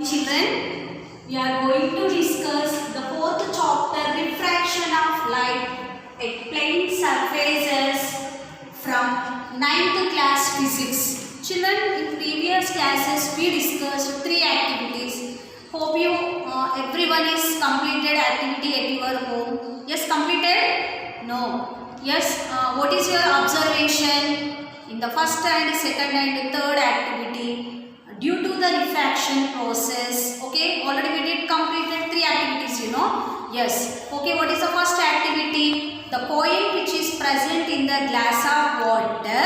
children, we are going to discuss the fourth chapter, refraction of light at plane surfaces from 9th class physics. Children, in previous classes we discussed three activities. Hope you everyone is completed activity at your home. Yes, completed? No. Yes, what is your observation in the first and second and third activity? Due to the refraction process, okay, already we did completed three activities, you know. Yes, okay, what is the first activity? The coin which is present in the glass of water,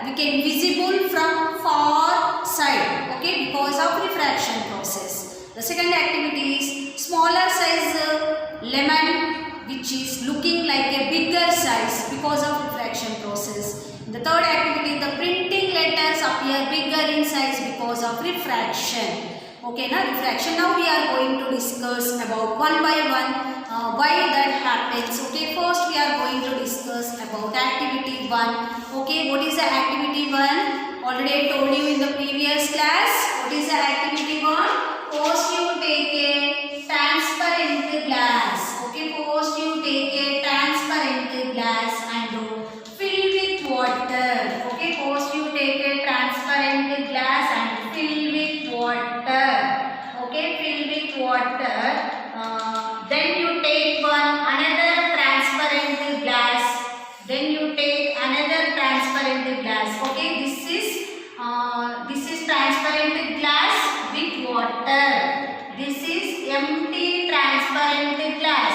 we can visible from far side, okay, because of refraction process. The second activity is smaller size lemon which is looking like a bigger size because of refraction process. The third activity, the printing letters appear bigger in size because of refraction. Okay, now refraction. Now we are going to discuss about one by one why that happens. Okay, first we are going to discuss about activity 1. Okay, what is the activity 1? Already I told you in the previous class. What is the activity 1? First you take a transparent glass. Okay, first you take a transparent glass and fill with water. Okay, first you take a transparent glass and fill with water. Okay, fill with water. Then you take another transparent glass. Then you take another transparent glass. Okay, this is transparent glass with water. This is empty transparent glass.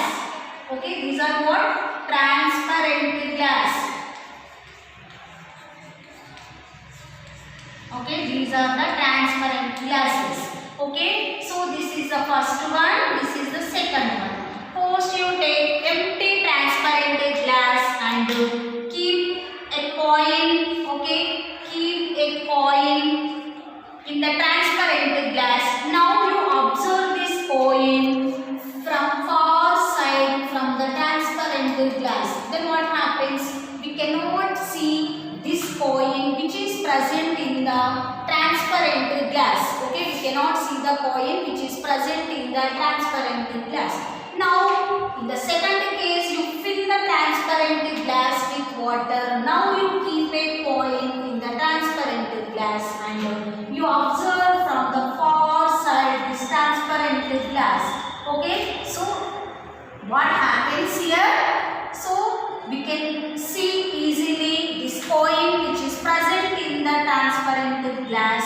Okay, these are what? Transparent glass. Okay, these are the transparent glasses. Okay, so this is the first one, this is the second one. First you take empty transparent glass and keep a coin, okay, keep a coin in the transparent glass. Now you observe this coin from far side from the transparent glass. Then what happens? We cannot see this coin which is present in the transparent glass. Okay, we cannot see the coin which is present in the transparent glass. Now, in the second case, you fill the transparent glass with water. Now you keep a coin in the transparent glass and you observe from the far side this transparent glass. Okay, so what happens here? So we can see easily this coin which is present in the transparent glass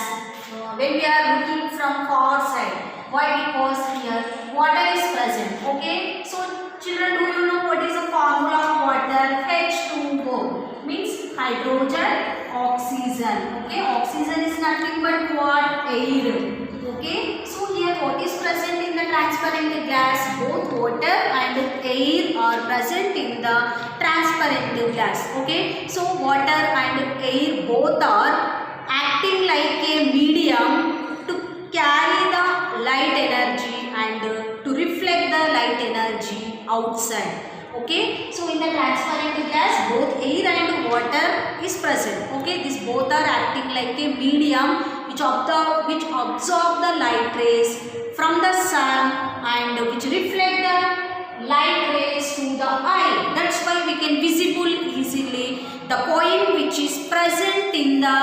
when we are looking from far side. Why? Because here water is present. Okay, so children, do you know what is the formula of water? H2O means hydrogen, oxygen. Okay, oxygen is nothing but what? Air. Okay, so here what is present in the transparent glass? Both water and air are present in the transparent glass. Okay, so water and air both are acting like a medium to carry the light energy and to reflect the light energy outside. Okay, so in the transparent glass both air and water is present. Okay, these both are acting like a medium which absorb the light rays from the sun and which reflect the light rays to the eye. That's why we can visible easily the coin which is present in the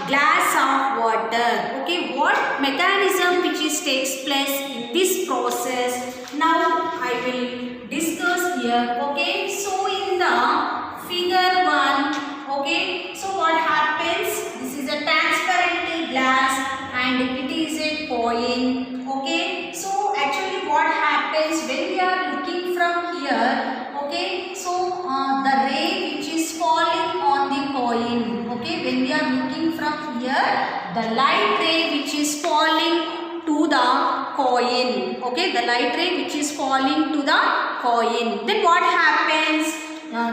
glass of water. Okay, what mechanism which takes place in this process? Now I will discuss here. Okay, so in the figure 1, okay, so what happens? This is a transparent glass and it is a coin. Okay, so actually what happens when we are looking from here? Okay, so the ray which is falling on the coin. Okay, when we are looking from here, the light ray which is falling to the coin. Okay, the light ray which is falling to the coin. Then what happens?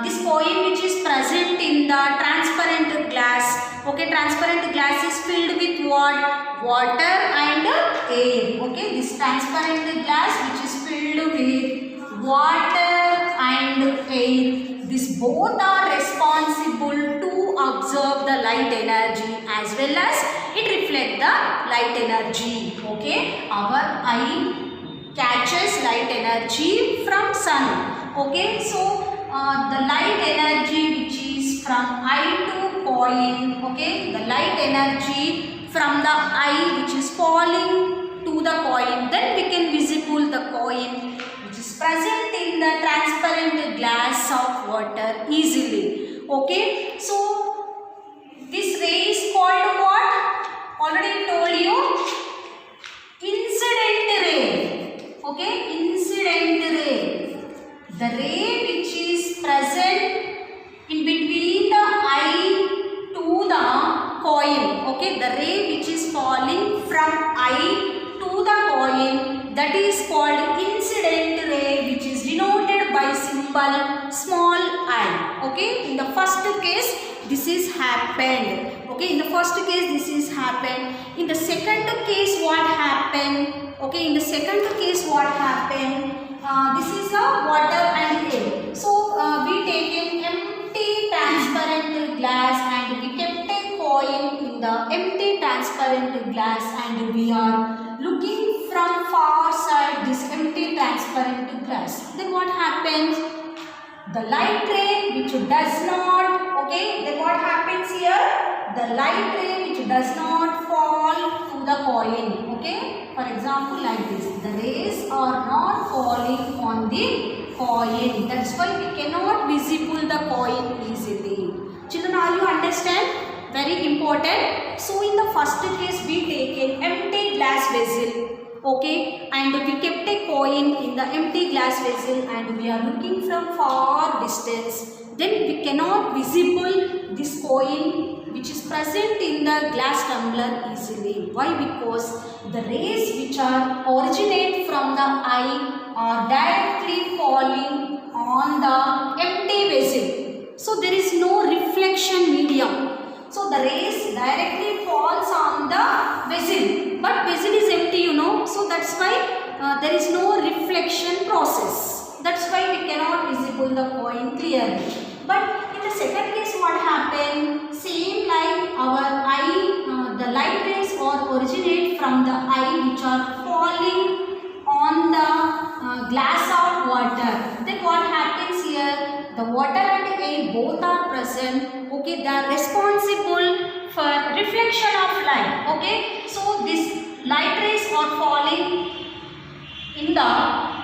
This coin which is present in the transparent glass. Okay, transparent glass is filled with what? Water and air. Okay, this transparent glass which is filled with water and air. These both are responsible to absorb the light energy as well as it reflect the light energy. Okay, our eye catches light energy from sun. Okay, so the light energy which is from eye to coin, okay, the light energy from the eye which is falling to the coin, then we can visible the coin which is present in the transparent glass of water easily. Okay, so this ray is called what? Already told you, incident ray. Okay, incident ray, the ray which is present in between the eye to the coin. Okay, the ray which is falling from eye to the coin, that is called incident ray, which is denoted by symbol small I. Okay, in the first case this is happened. Okay, in the first case this is happened. In the second case what happened? Okay, in the second case what happened? This is a water and air. So we taken empty transparent glass and we kept a coin in the empty transparent glass, and we are looking from far side this empty transparent glass. Then what happens? The light ray which does not, okay, then what happens here? The light ray which does not fall to the coin. Okay, for example like this, the rays are not falling on the coin, that's why we cannot visible the coin easily. Children, are you understand? Very important. So in the first case we take an empty glass vessel, okay, and we kept a coin in the empty glass vessel and we are looking from far distance, then we cannot visible this coin which is present in the glass tumbler easily. Why? Because the rays which are originate from the eye are directly falling on the empty vessel, so there is no reflection medium. So the rays directly falls on the vessel, but vessel is empty, you know, so that's why there is no reflection process. That's why we cannot visible the coin clearly. But in the second case what happened? Same like our eye, the light rays are originate from the eye which are falling on the glass of water. Then what happens here? The water and air both are present. Okay, they are responsible for reflection of light. Okay, so this light rays are falling in the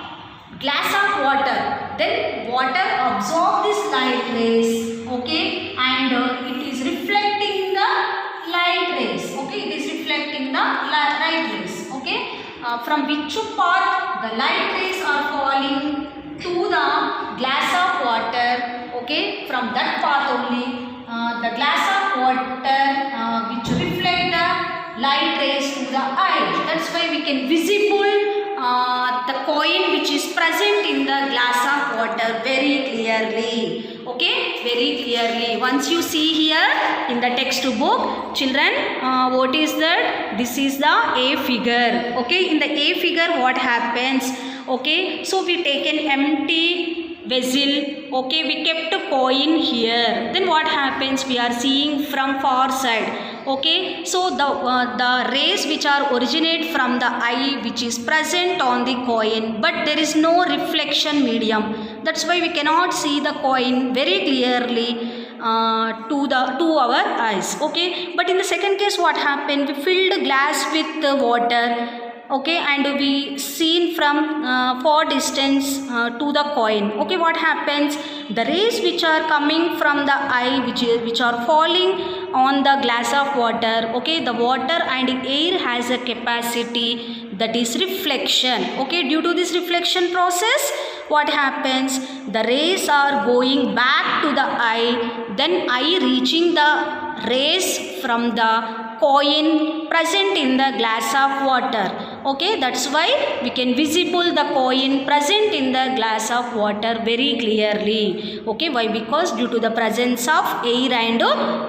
glass of water, then water absorb this light rays, okay, and it is reflecting the light rays. Okay, it is reflecting the light rays. Okay, from which part the light rays are falling to the glass of water. Okay, from that path only the glass of water which reflect the light rays to the eye. That's why we can visible the coin which is present in the glass of water very clearly. Okay, very clearly. Once you see here in the textbook, children, what is that? This is the A figure. Okay, in the A figure what happens? Okay, so we take an empty vessel. Okay, we kept a coin here. Then what happens? We are seeing from far side. Okay, so the rays which are originate from the eye which is present on the coin, but there is no reflection medium. That's why we cannot see the coin very clearly to our eyes. Okay, but in the second case what happened? We filled glass with water. Okay, and we seen from far distance to the coin. Okay, what happens? The rays which are coming from the eye which are falling on the glass of water. Okay, the water and air has a capacity, that is reflection. Okay, due to this reflection process what happens? The rays are going back to the eye, then eye reaching the rays from the coin present in the glass of water. Okay, that's why we can visible the coin present in the glass of water very clearly. Okay, why? Because due to the presence of air and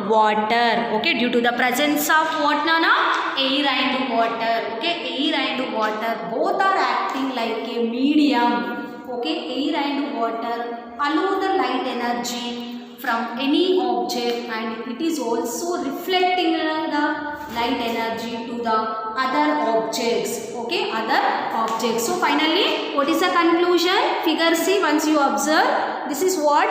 water. Okay, due to the presence of what, Nana? Air and water. Okay, air and water both are acting like a medium. Okay, air and water allow the light energy from any object, and it is also reflecting the light energy to the other objects. Okay, other objects. So finally, what is the conclusion? Figure C, once you observe, this is what?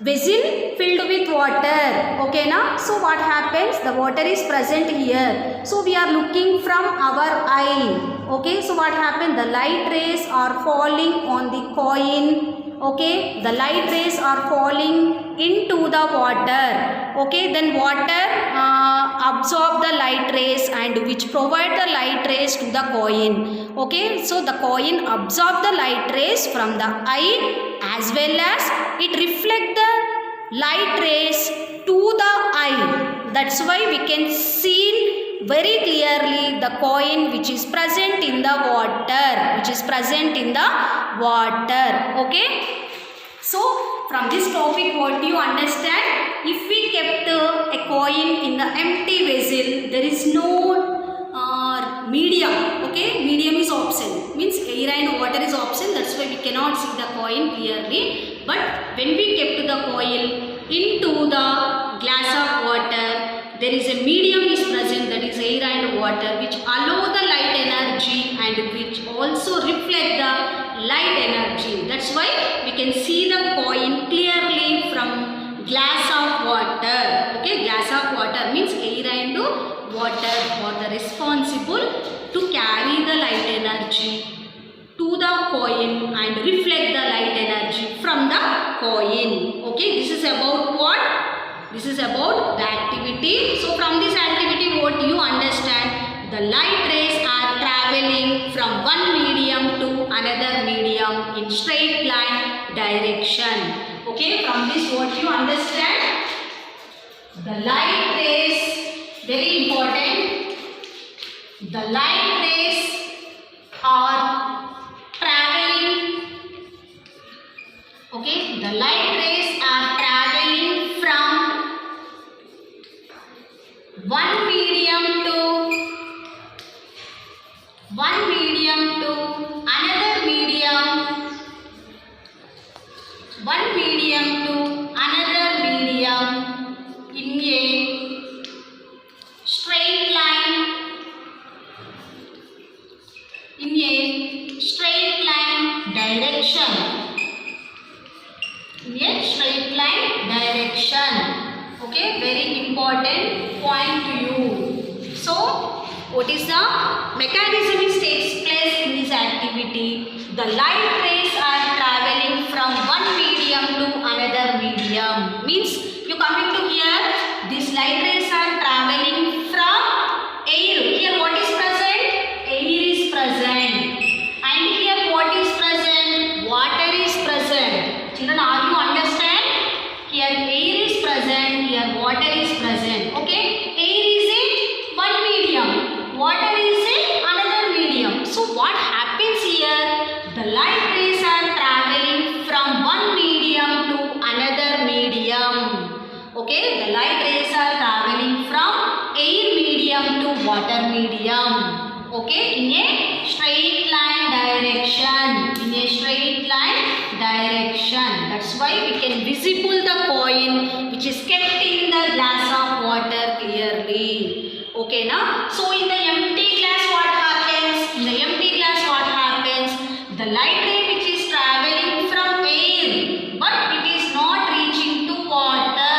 Vessel filled with water. Okay na? So what happens? The water is present here. So we are looking from our eye. Okay, so what happened? The light rays are falling on the coin. Okay, the light rays are falling into the water. Okay, then water absorb the light rays and which provide the light rays to the coin. Okay, so the coin absorb the light rays from the eye as well as it reflect the light rays to the eye. That's why we can see very clearly the coin which is present in the water, Okay, so from this topic, what do you understand? If we kept a coin in the empty vessel, there is no medium. Okay, medium is absent, means air and water is absent. That's why we cannot see the coin clearly. But when we kept the coin into the glass of water, there is a medium is present, that is air and water, which allow the light energy and which also reflect the light energy. That's why we can see the coin clearly from glass of water. Okay, glass of water means air and water are responsible to carry the light energy to the coin and reflect the light energy from the coin. Okay, this is about what? This is about the activity. So from this activity, what you understand? The light rays are traveling from one medium to another medium in straight line direction. Okay, from this what you understand? The light rays, very important. The light rays are traveling. Okay, the light rays are traveling from one medium to another medium, one medium to another medium in a straight line, direction. In a straight line direction. Okay, very important point to you. So, what is the mechanism which takes place in this activity? The light rays are traveling from one medium to another medium. Means, you coming to here, these light rays are traveling from air. Here what is present? Air is present. And here what is present? Water is present. Children, are you understand? Here air is present, here water is present. Okay, air is in one medium, water is in another medium. So what happens here? The light rays are traveling from one medium to another medium. Okay, the light rays are traveling from air medium to water medium. Okay, in a straight line direction. In a straight line direction. That's why we can visible the coin which is kept in the glass of water clearly. Okay, now. So in the empty glass what happens? In the empty glass what happens? The light ray which is traveling from air, but it is not reaching to water.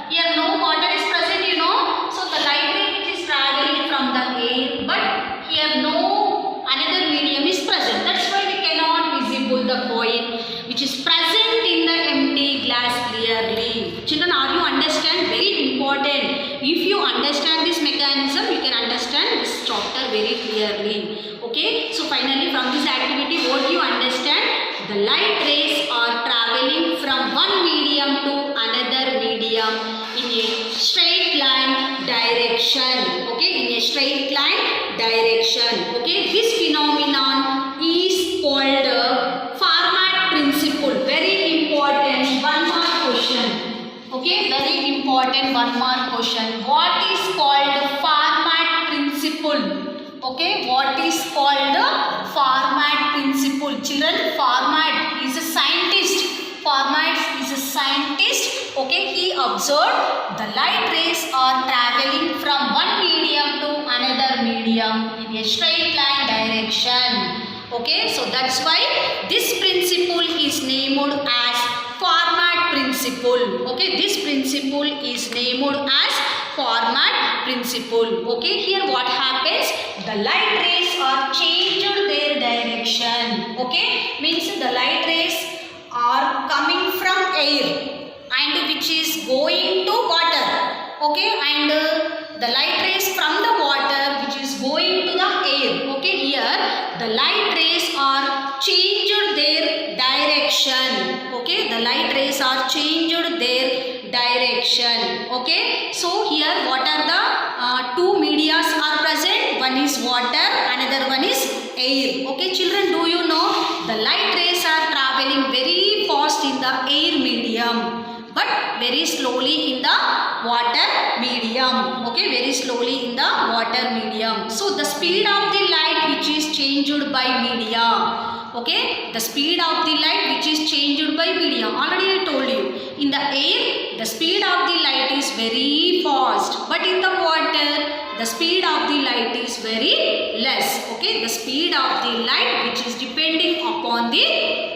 Here no water is present, you know. So the light ray which is traveling from the air, but here no another medium is present. That's why we cannot visible the coin which is present in the empty glass clearly. Children, are you understand? Very important. If you understand this mechanism, you can understand this chapter very clearly. Okay. So finally, from this activity, what you understand? The light rays are traveling from one medium to another medium in a straight line direction. Okay, in a straight line direction. Okay, this phenomenon is called Fermat principle. Very important. One more question. Okay, very important. One more question. What is called Fermat principle? Okay, what is called the Fermat principle? Children, Fermat is a scientist. Fermat is a scientist okay, he observed the light rays are traveling from one medium to another medium in a straight line direction. Okay, so that's why this principle is named as Fermat principle. Okay, this principle is named as Fermat principle. Okay, here what happens? The light rays are changed their direction. Okay, means the light rays are coming from air and which is going to water. Okay, and the light rays from the water which is going to the air. Okay, here the light rays are changed their direction. Okay, the light rays are changed their direction. Okay, so here what are the two medias are present? One is water, another one is air. Okay, children, do you know the light rays are traveling very fast in the air medium but very slowly in the water medium. Okay, very slowly in the water medium. So the speed of the light which is changed by media. Okay, the speed of the light which is changed by media. Already I told you, in the air the speed of the light is very fast, but in the water the speed of the light is very less. Okay, the speed of the light which is depending upon the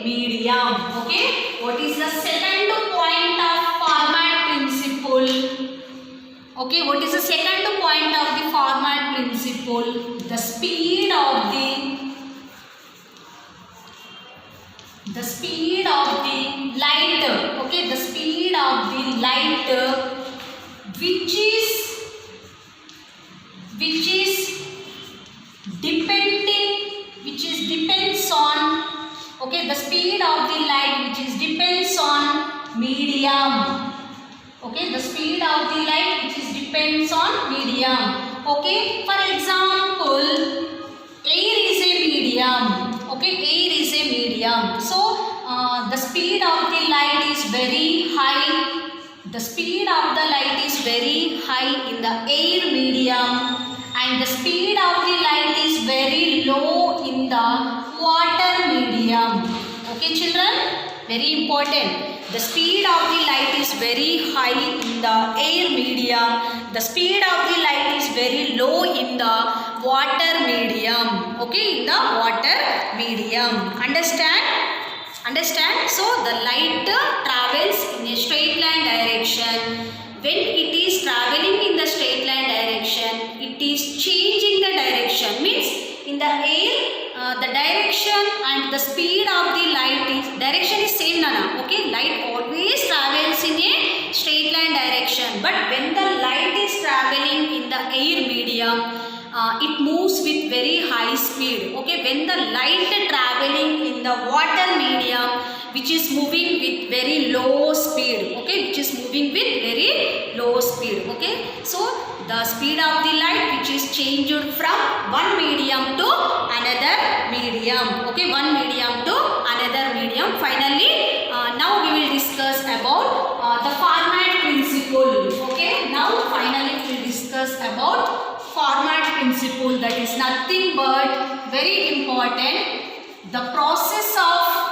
medium. Okay, what is the second point of Fermat principle? Okay, what is the second point of the Fermat principle? The speed of the light. Okay, the speed of the light which depends on, okay, the speed of the light which is depends on medium. Okay, the speed of the light which is depends on medium. Okay, for example, air is a medium. Okay, air is a medium. So the speed of the light is very high. The speed of the light is very high in the air medium, and the speed of the light is very low in the water medium. Okay, children, very important. The speed of the light is very high in the air medium. The speed of the light is very low in the water medium. Okay, in the water medium. Understand? Understand? So the light travels in a straight line direction. When it is traveling in the straight line direction, it is changing the direction. Means in the air, the direction and the speed of the light is, direction is same, Nana. Okay, light always travels in a straight line direction. But when the light is traveling in the air medium, it moves with very high speed. Okay, when the light traveling in the water medium, which is moving with very low speed. Okay, which is moving with very low speed. Okay, so the speed of the light which is changed from one medium to another medium. Okay, one medium to another medium. Finally, now we will discuss about the Fermat principle. Okay, now finally we will discuss about Fermat principle, that is nothing but very important, the process of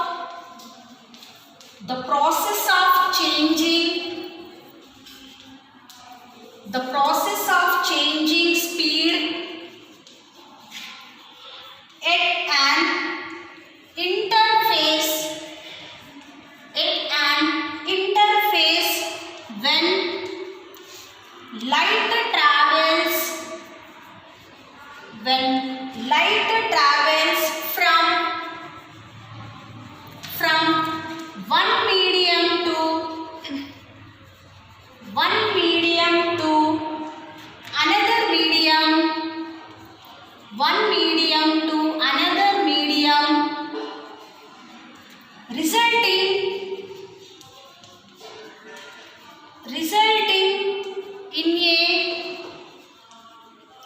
changing speed at an interface when light travels from one medium to another medium, one medium to another medium, resulting in a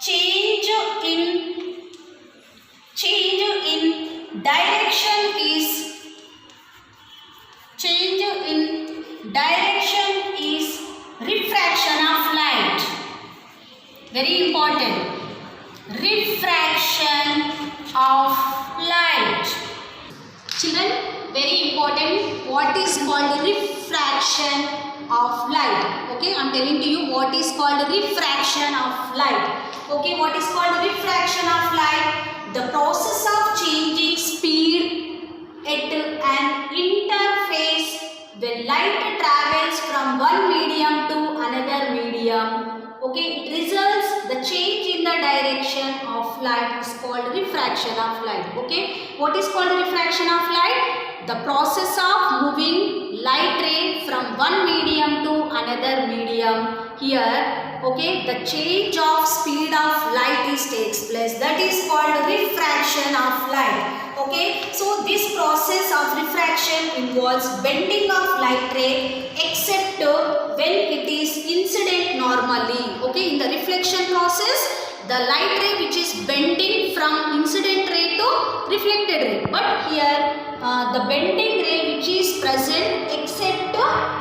change in direction is refraction of light. Very important. Refraction of light. Children, very important. What is called refraction? of light. Okay, I am telling to you what is called refraction of light. Okay, what is called refraction of light? The process of changing speed at an interface when light travels from one medium to another medium. Okay, it results the change in the direction of light is called refraction of light. Okay, what is called refraction of light? The process of moving light ray from one medium to another medium. Here, okay, the change of speed of light takes place. That is called refraction of light. Okay, so this process of refraction involves bending of light ray except when it is incident normally. Okay, in the reflection process, the light ray which is bending from incident ray to reflected ray. But here the bending ray which is present except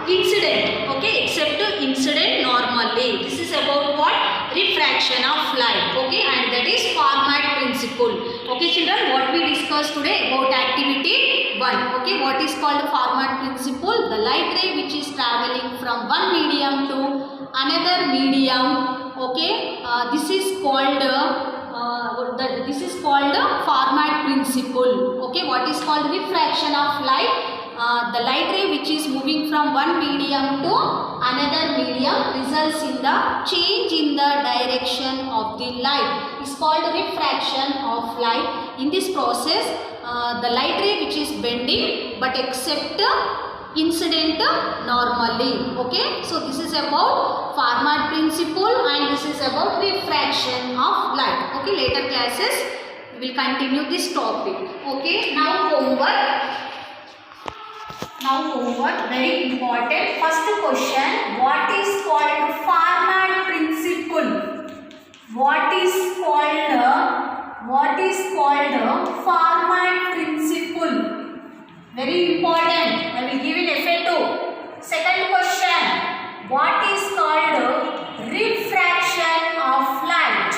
incident. Okay, except incident normally. This is about what? Refraction of light. Okay, and that is Fermat principle. Okay children, what we discussed today about activity 1. Okay, what is called Fermat principle? The light ray which is traveling from one medium to another medium. Okay, this is called Fermat principle. Okay, what is called refraction of light? The light ray which is moving from one medium to another medium results in the change in the direction of the light. Is called refraction of light. In this process, the light ray which is bending but except incident normally. Okay, so this is about Fermat principle and this is about refraction of light. Okay, later classes we will continue this topic. Okay, now homework. Very important. First question, what is called Fermat principle? What is called Fermat principle? Very important. I will give it FA2. Second question, what is called refraction of light?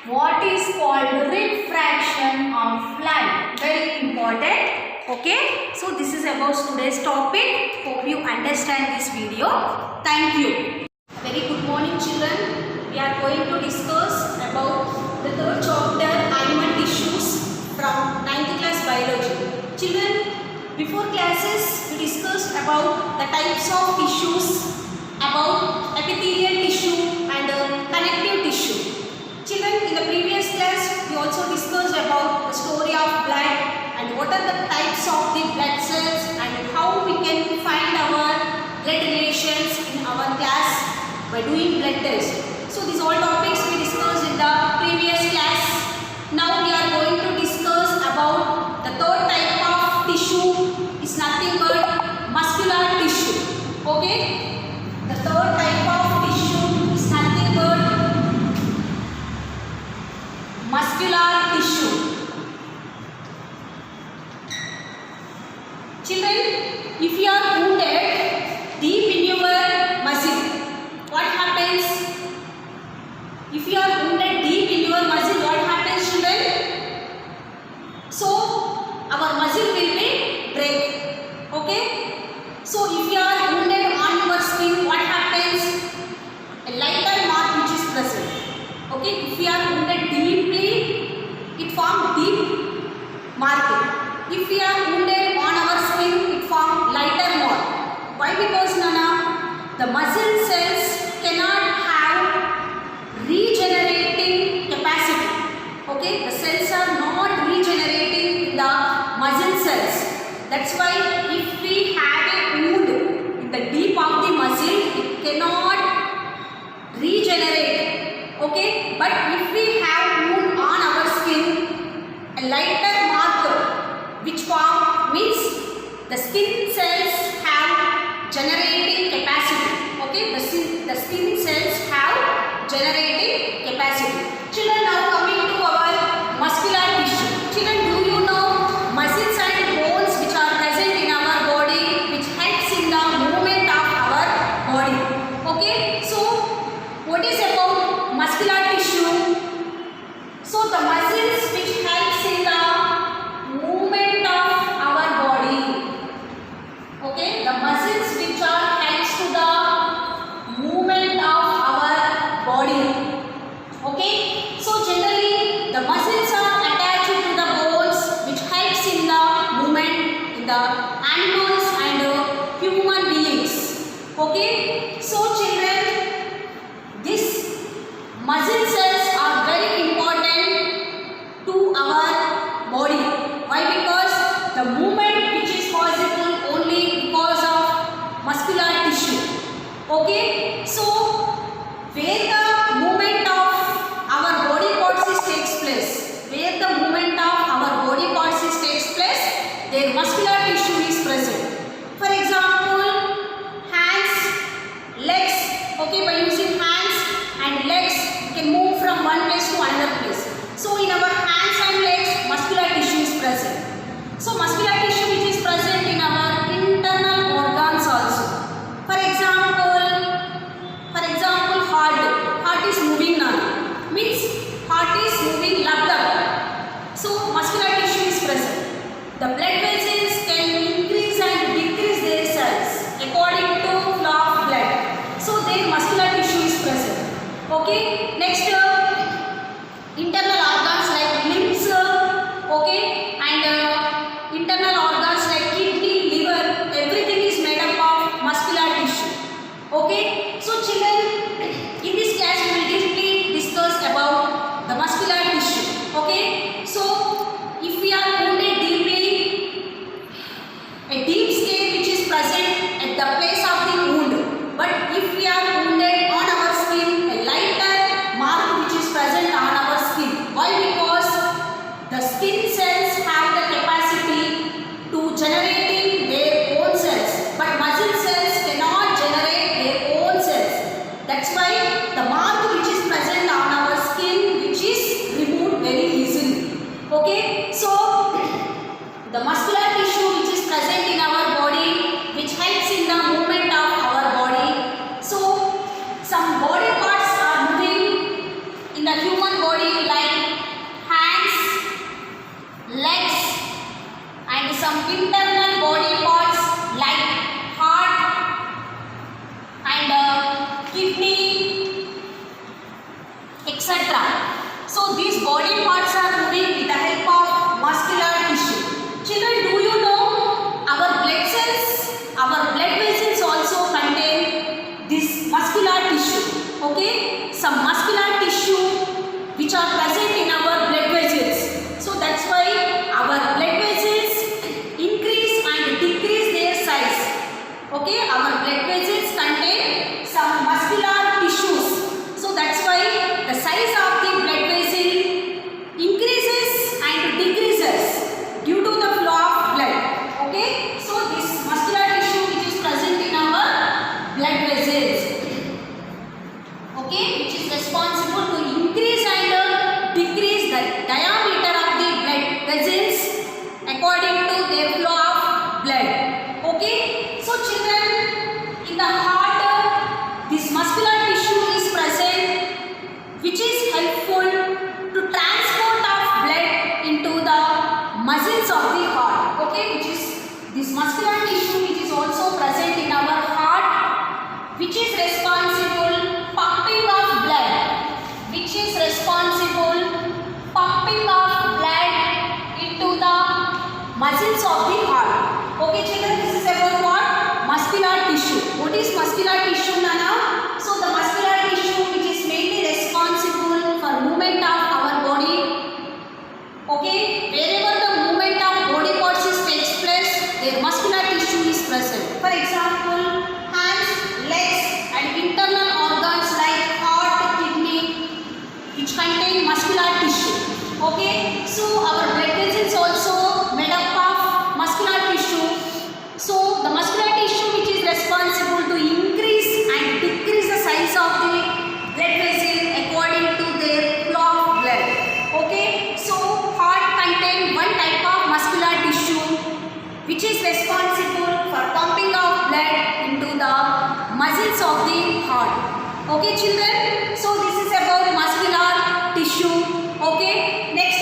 What is called refraction of light? Very important. Okay, so this is about today's topic. Hope you understand this video. Thank you. Very good morning children. We are going to discuss about the third chapter, animal tissues, from 9th class biology. Children, before classes we discussed about the types of tissues, about epithelial tissue and connective tissue. Children, in the previous class we also discussed about the story of blood and what are the types of the blood cells and how we can find our blood relations in our class by doing blood test. So these all topics we discussed in the previous class. Now we are going to discuss about the third type of tissue is nothing but muscular tissue. Okay, the third type of tissue is nothing but muscular tissue. Children, if you are wounded deep in your muscle, what happens? If you are wounded deep in your muscle, what happens children? So, our muscle will be break. Okay? So, if you are wounded on your skin, what happens? A lighter mark which is present. Okay? If you are wounded deeply, it forms deep marking. If we are wounded on our skin, it forms lighter mark. Why? Because Nana, the muscle cells cannot have regenerating capacity. Okay, the cells are not regenerating in the muscle cells. That's why if we have a wound in the deep of the muscle, it cannot regenerate. Okay, but if we have wound on our skin, a lighter marker which form means the skin cells have generating capacity. Okay, the skin cells have generating capacity. Children, now coming to our muscular tissue. Children, do you know muscles and bones which are present in our body which helps in the movement of our body? Okay, so what is about muscular tissue? So the muscles which helps in the movement of our body. Okay, the muscle Okay, so children, these muscle cells are very important to our body. Why? Because the movement which is possible only because of muscular tissue. Okay, so where the movement of our body parts is takes place, where the movement of our body parts is takes place, their muscular tissue is present. For example, hands, legs. Okay, by using hands and legs, we can move from one place to another place. So in our hands and legs, muscular tissue is present. So muscular tissue which is present in our internal organs also. For example, heart is moving now. Means heart is moving lap lap. So muscular tissue is present. The blood vessels can increase and decrease their size according to flow of blood. So their muscular tissue is present. Okay. Next, internal organs like limbs. Okay, and internal organs like kidney, liver, everything is made up of muscular tissue. Okay, so children, in this class we will deeply discuss about the muscular tissue. Okay, so if we are wounded deeply, a deep stain which is present at the place of the wound. But if we are wounded on our skin, a lighter mark which is present on our skin. Why? Because the skin cells have the capacity to generating their own cells, but muscle cells cannot generate their own cells. That's why the mark which is present on our skin, which is removed very easily. Okay, so the muscular tissue which is present in our body, which helps in the movement of our body. So some body parts are moving in the human body like hands, legs, and some internal body parts like heart and kidney, etc. So these body parts are moving with the help of muscular tissue. Children, do you know our blood cells, our blood vessels also contain this muscular tissue. Okay, some muscular tissue which are present in our blood vessels. So that's why our blood vessels increase and decrease their size. Okay, our blood vessels contain some muscular tissues. So that's why the size of the blood vessel increases and decreases due to the flow of blood. Okay, so this muscular tissue which is present in our blood vessels. Okay, which is responsible to increase and decrease the diameter of the blood vessels according to their flow of blood. Okay, so children, in the heart, this muscular tissue is present, which is helpful to transport of blood into the muscles of the heart. Okay, which is this muscular tissue which is also present in our heart, which is responsible pumping of blood, which is responsible pumping of blood into the muscles of the heart. Okay, children, this is about what? Muscular tissue. What is muscular tissue, Nana? So the muscular tissue which is mainly responsible for movement of our body. Okay, wherever the movement of body parts takes place, their muscular tissue is present. For example, hands, legs, and internal organs like heart, kidney, which contain muscular tissue. Okay, so our blood vessels also made up of muscular tissue. So the muscular tissue which is responsible to increase and decrease the size of the blood vessel according to their flow of blood. Okay, so heart contains one type of muscular tissue which is responsible for pumping of blood into the muscles of the heart. Okay, children, so this is about muscular tissue. Okay, next,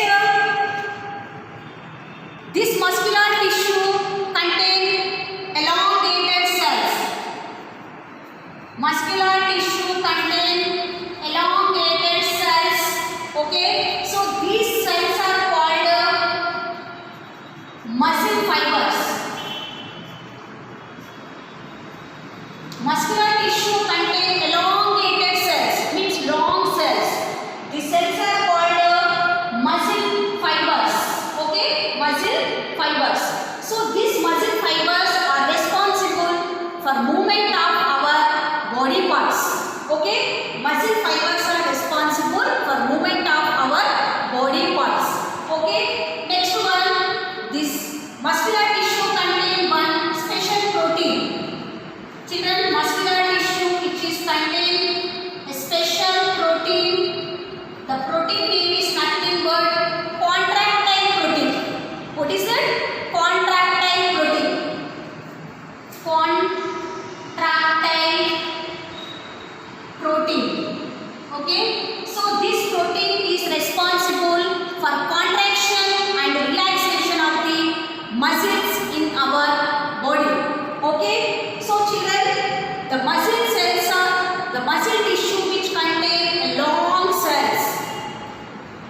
this muscular tissue contains elongated cells. Muscular tissue contains elongated cells. Okay, so these cells are called muscle fibers. Muscular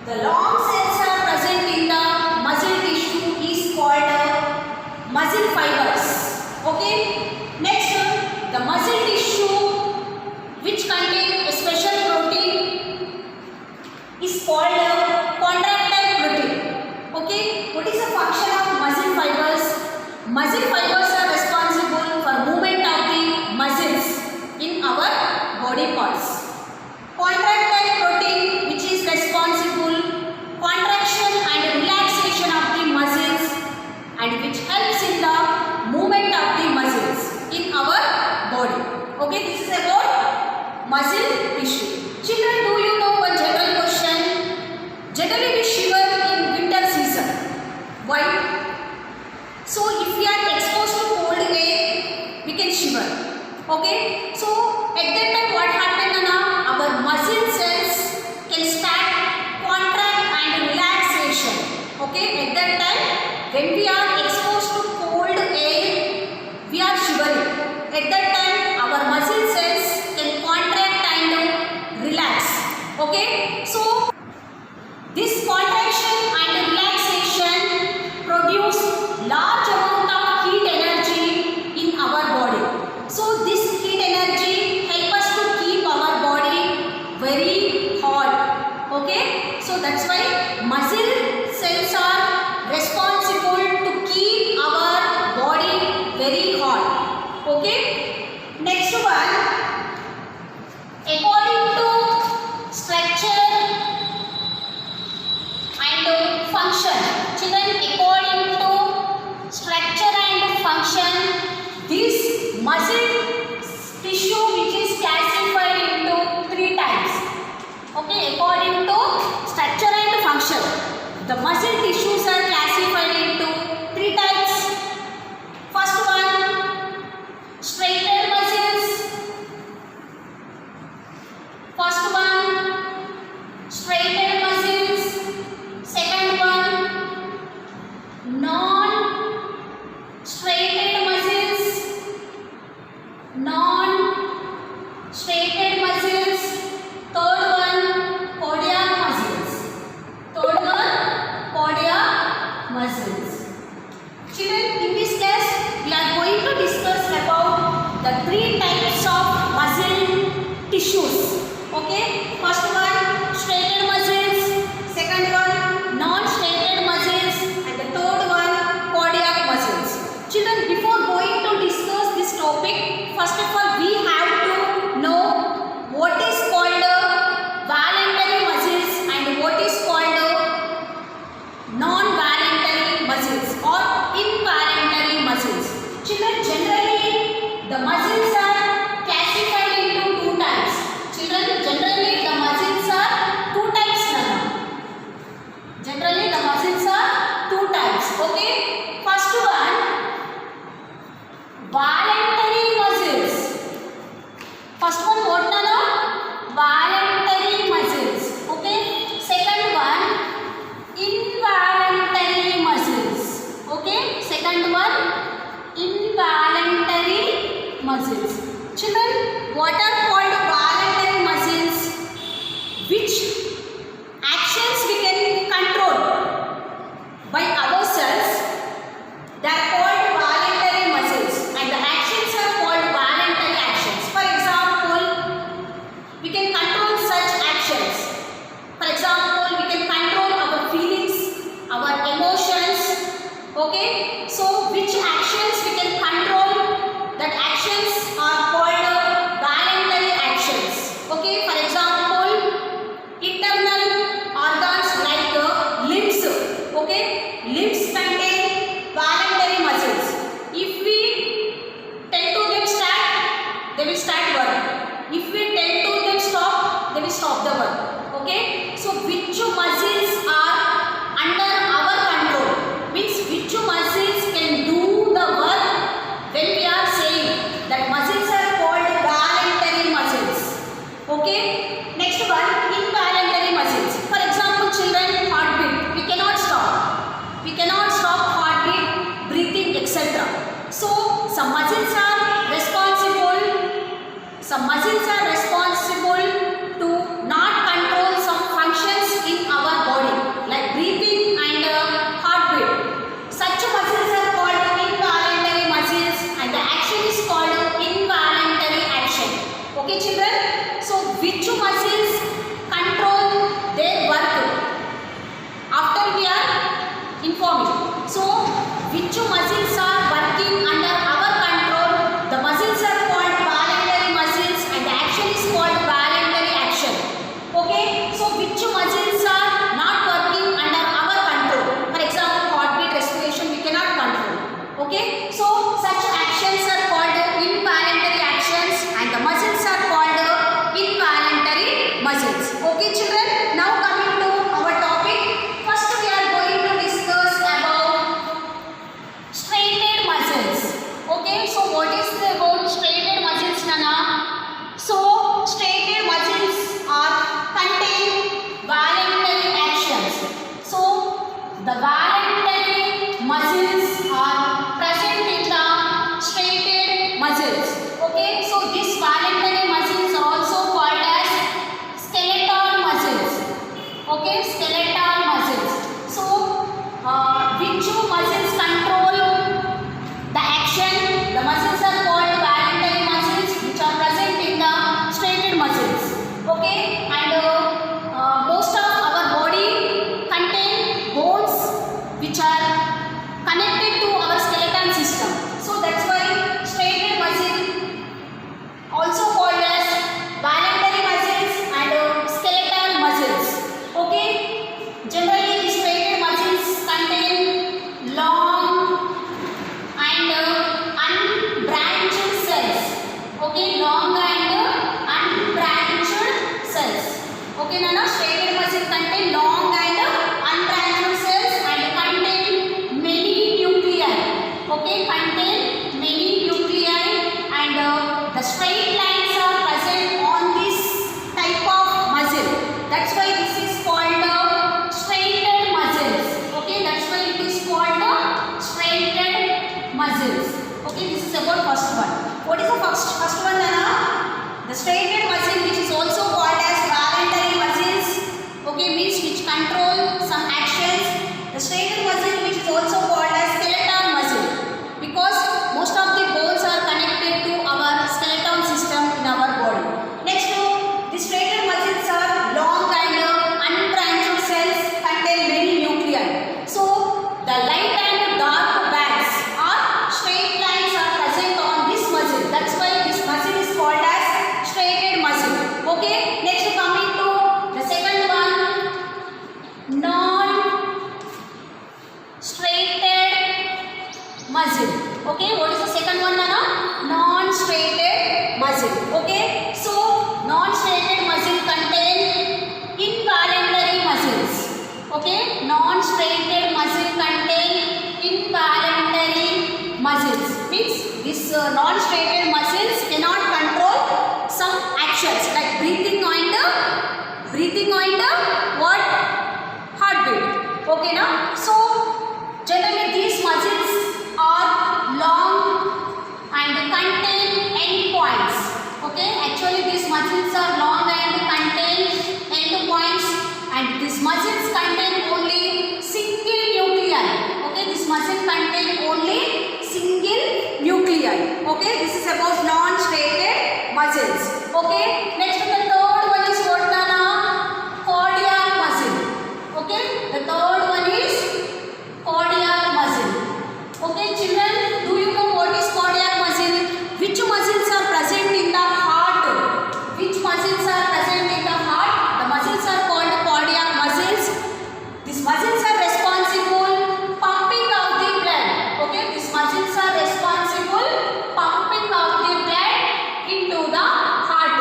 The long cells are present in the muscle tissue is called muscle fibers. Okay. Next, the muscle tissue which contain a special protein is called contractile protein. Okay. What is the function of muscle fibers? Muscle fibers are responsible for movement of the muscles in our body parts. Contractile protein which is responsible contraction and relaxation of the muscles and which helps in the movement of the muscles in our body. Okay, this is about muscle tissue. Children, do you know one general question? Generally we shiver in winter season. Why? So if we are exposed to cold air, we can shiver. Okay, so at that time what happened now? Our muscle cells can start contract and relaxation. Okay, at that time when we are exposed to cold air, we are shivering. At that time our muscle cells can contract and relax. Okay, so this contraction and relaxation produce large amount of heat energy in our body. So this heat energy help us to keep our body very hot. Okay, so that's why muscle cells are responsible to keep our body very hot. Okay, next one, according to structure and function. Children, according to structure and function, this muscle tissue which is classified into 3 types. Okay, according to structure and function, the muscle tissues are classified into 3 types. First one, straighter muscles. First one, straighter muscles. Second one, non-straighted muscles. Non-straighted muscles. Third one, cardiac muscles. Third one, cardiac muscles. Children, in this class, we are going to discuss about the 3 types of muscle tissues. Okay, first one, straighted muscles. Second one, non-straighted muscles. And the third one, cardiac muscles. Children, before going to discuss this topic, first of all, we have to know what is called voluntary muscles and what is called non-voluntary muscles or involuntary muscles. Children, generally the muscles are classified into 2 types. Children, generally the muscles are 2 types now. Generally the muscles are 2 types. Okay, first one, voluntary muscles. First one, what now? Voluntary muscles. Okay, second one, involuntary muscles. Okay, second one, involuntary muscles. Children, what are called voluntary muscles? Which actions we can control by ourselves, they are called voluntary muscles, and the actions are called voluntary actions. For example, we can control such actions. For example, we can control our feelings, our emotions. Okay, so which actions we can control? That actions are called voluntary actions. Okay, for example, internal organs like the limbs. Okay, limbs contain voluntary muscles. If we tell to them start, they will start work. If we tell to them stop, they will stop the work. Okay, so which muscles are under our control? Means which muscles can do the work when we are saying that muscles are called voluntary muscles. Okay, next one, involuntary muscles. For example, children, heartbeat. We cannot stop. We cannot stop the striated muscle which is also called as voluntary muscles, okay, means which control some actions. The striated muscle which is also called as skeletal muscle, because most of the bones are connected to our skeletal system in our body. Next, the striated muscles are long and unbranched cells contain many nuclei. So the light and dark bands or straight lines are present on this muscle. That's why this muscle is called as striated muscle. Okay. Next, coming to the second one, non-striated muscle. Okay. What is the second one, Nana? Non-striated muscle. Okay. So non-striated muscle contain involuntary muscles. Okay. Non-striated muscle contain involuntary muscles. Means this non-striated muscles cannot control some actions like breathing and what? Heartbeat. Okay, now? So generally these muscles are long and contain endpoints. Okay, actually these muscles are long and contain endpoints, and these muscles contain only single nuclei. Okay, this muscle contain only single nuclei. Okay, this is about non-striated muscles. Okay, next the third one is what, Nana? Cardiac muscle. Okay, the third one is cardiac muscle. Okay, children, do you know what is cardiac muscle? Which muscles are present in the heart? Which muscles are present in the heart? The muscles are called cardiac muscles. These muscles are responsible pumping out the blood. Okay, these muscles are responsible pumping out the blood into the heart.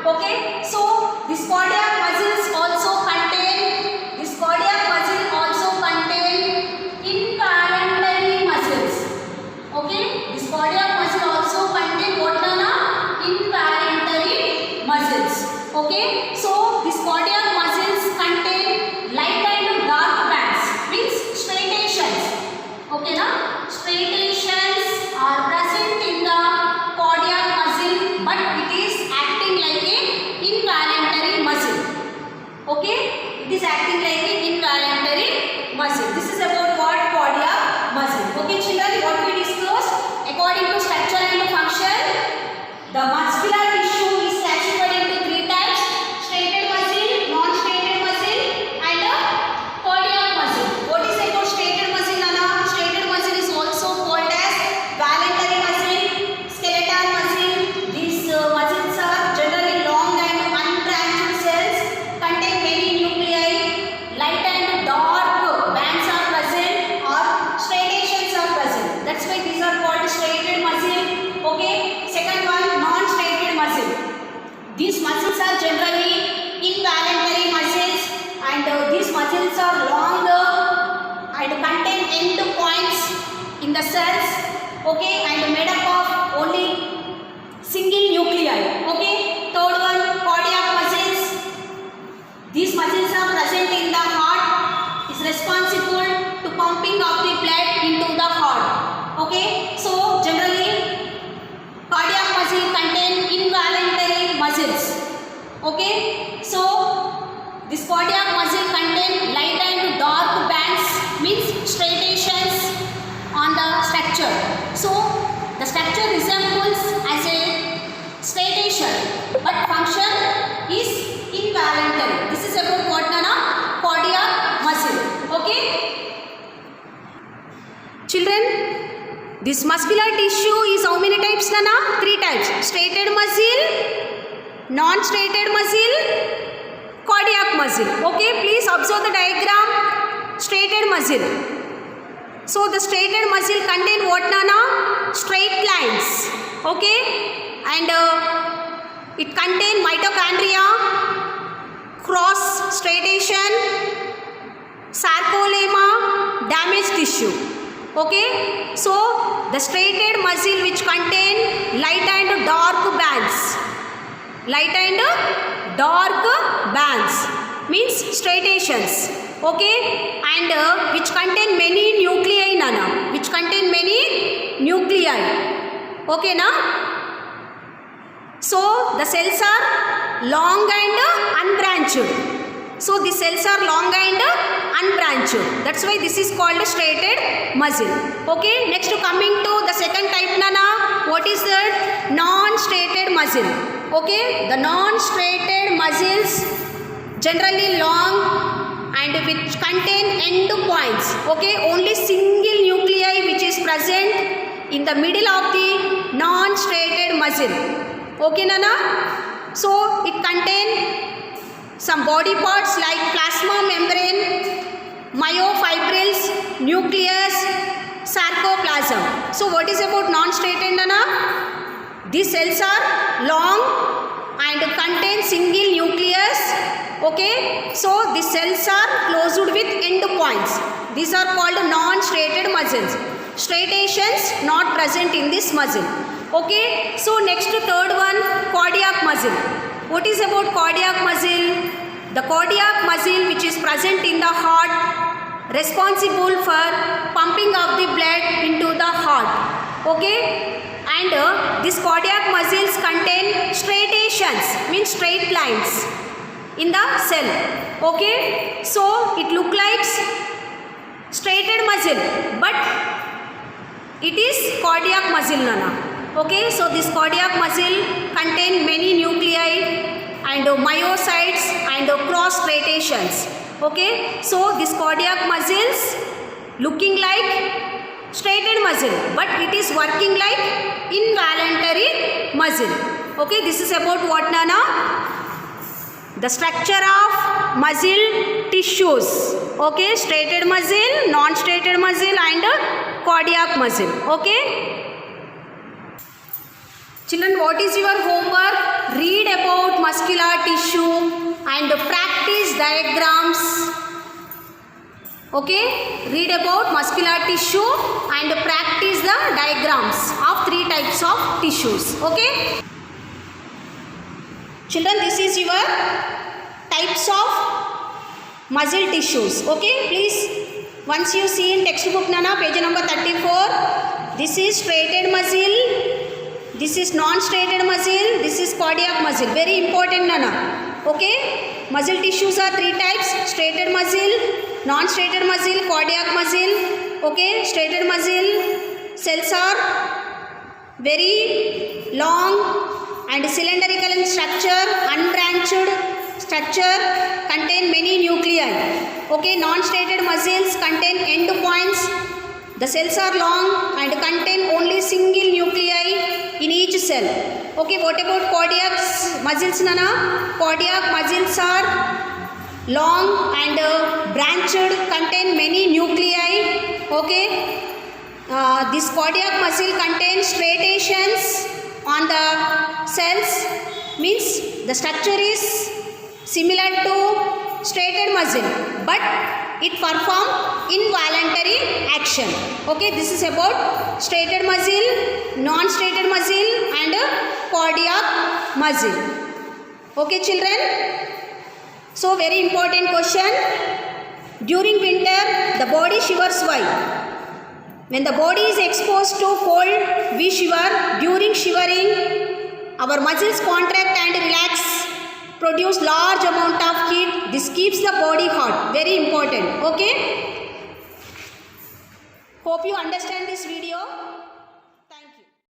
Okay, so these cardiac muscles also contain involuntary muscles. Okay, this cardiac muscle also contain what, Nana? Involuntary muscles. Okay, so these cardiac muscles contain light and dark bands, means striations. Okay, now striations are present in the cardiac muscle, but it is acting like a involuntary muscle. Okay, it is acting like a involuntary muscle. This is about what? Cardiac muscle. Okay, children, what we discussed according to structure and function, the muscular tissue is classified into three types: striated muscle, non-striated muscle, and cardiac muscle. What is about striated muscle, Nana? Striated muscle is also called as voluntary muscle, skeletal muscle. These muscles are generally long and unbranched cells, contain many nuclei, light and dark bands are present, or striations are present. That's why these are called striated muscle. Okay, second one, non-striated muscle. These muscles are generally involuntary muscles, and these muscles are long and contain end points in the cells. Okay, and made up of only single nuclei. Okay, third one, cardiac muscles. These muscles are present in the heart, is responsible to pumping of the blood into the heart. Okay, so generally cardiac muscle contain involuntary muscles. Okay, so this cardiac muscle contain light and dark bands, means striations on the structure. So the structure resembles as a striation, but function is involuntary. This is about what, Nana? Cardiac muscle. Okay, children, this muscular tissue is how many types, Nana? Three types: striated muscle, non-striated muscle, cardiac muscle. Okay, please observe the diagram. Striated muscle. So the striated muscle contain what, Nana? Straight lines. Okay, and it contain mitochondria, cross striation, sarcolemma, damaged tissue. Okay, so the striated muscle which contain light and dark bands. Light and dark bands means striations. Okay, and which contain many nuclei, Nana? Which contain many nuclei. Okay, now? So the cells are long and unbranched. So the cells are long and unbranched. That's why this is called striated muscle. Okay, next coming to the second type, Nana. What is that? Non-striated muscle. Okay, the non-striated muscles generally long and which contain end points. Okay, only single nuclei which is present in the middle of the non-striated muscle. Okay, Nana. So it contain some body parts like plasma membrane, myofibrils, nucleus, sarcoplasm. So what is about non-striated, Nana? These cells are long and contain single nucleus. Okay, so the cells are closed with end points. These are called non-striated muscles. Striations not present in this muscle. Okay, so next third one, cardiac muscle. What is about cardiac muscle? The cardiac muscle which is present in the heart, responsible for pumping of the blood into the heart. Okay, and these cardiac muscles contain striations, means straight lines in the cell. Okay, so it look like striated muscle, but it is cardiac muscle, Nana. Okay, so this cardiac muscle contain many nuclei and myocytes and cross striations. Okay, so this cardiac muscles looking like striated muscle, but it is working like involuntary muscle. Okay, this is about what, Nana? The structure of muscle tissues. Okay, striated muscle, non-striated muscle and cardiac muscle. Okay. Children, what is your homework? Read about muscular tissue and practice diagrams. Okay, read about muscular tissue and practice the diagrams of 3 types of tissues. Okay. Children, this is your types of muscle tissues. Okay, please once you see in textbook, Nana, page number 34, this is striated muscle, this is non-striated muscle, this is cardiac muscle. Very important, Nana. Okay, muscle tissues are 3 types: striated muscle, non-striated muscle, cardiac muscle. Okay, striated muscle cells are very long and cylindrical in structure, unbranched structure, contain many nuclei. Okay, non-striated muscles contain end points. The cells are long and contain only single nuclei in each cell. Okay, what about cardiac muscles, Nana? Cardiac muscles are long and branched, contain many nuclei. Okay, this cardiac muscle contains striations on the cells, means the structure is similar to striated muscle, but it perform involuntary action. Okay, this is about striated muscle, non-striated muscle and cardiac muscle. Okay, children. So very important question. During winter, the body shivers. Why? When the body is exposed to cold, we shiver. During shivering, our muscles contract and relax, produce large amount of heat. This keeps the body hot. Very important. Okay. Hope you understand this video.